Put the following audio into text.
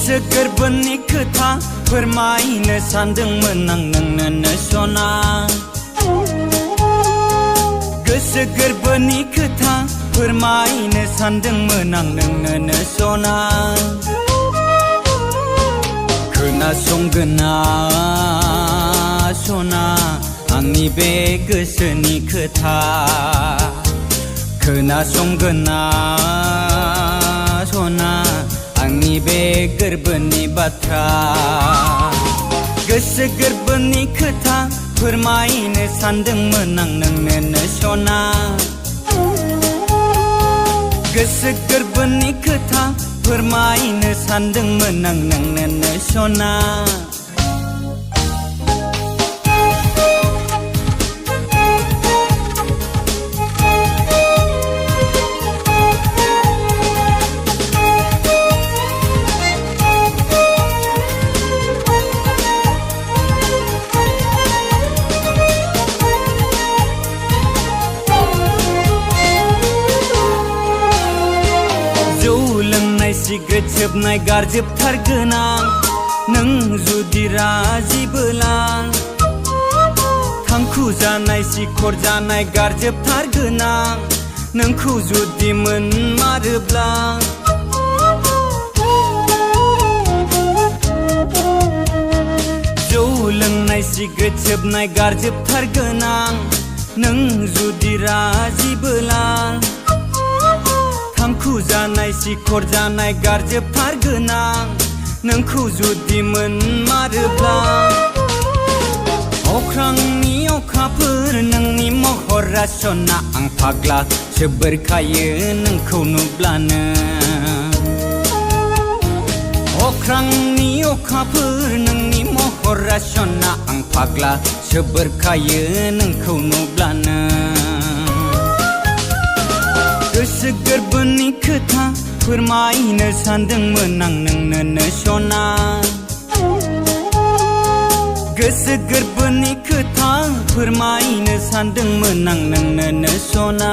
गोसो गोरबोनि खोथा फोरमायनो सानदोंमोन आं नोंनो सना गोसो गोरबोनि खोथा फोरमायनो सानदोंमोन आं नोंनो सना खोनासंगोना सना आंनि बे गोसोनि खोथा खोनासंगोना सना आंनि बे गोरबोनि बाथ्रा गोसो गोरबोनि खोथा फोरमायनो सानदोंमोन आं नोंनो सना गोसो गोरबोनि खोथा फोरमायनो सानदोंमोन आं नोंनो सना सिग्रेट सोबनाय गारजोबथारगोन आं नों जुदि राजिबोला थांखु जानाय सिखर जानाय गारजोबथारगोन आं नोंखौ जुदि मोनमारोब्ला जौ लोंनाय सिग्रेट सोबनाय गारजोबथारगोन आं नों जुदि राजिबोला थांखु जानाय सिखर जानाय गारजोबथारगोन आं नोंखौ जुदि मोनमारोब्ला अख्रांनि अखाफोर नोंनि महरा सना आं फाग्ला जोबोरखायो नोंखौ नुब्लानो अख्रांनि अखाफोर नोंनि महरा सना आं फाग्ला जोबोरखायो नोंखौ नुब्लानो गोसो गोरबोनि खोथा फोरमायनो सानदोंमोन आं नोंनो सना गोसो गोरबोनि खोथा फोरमायनो सानदोंमोन आं नोंनो सना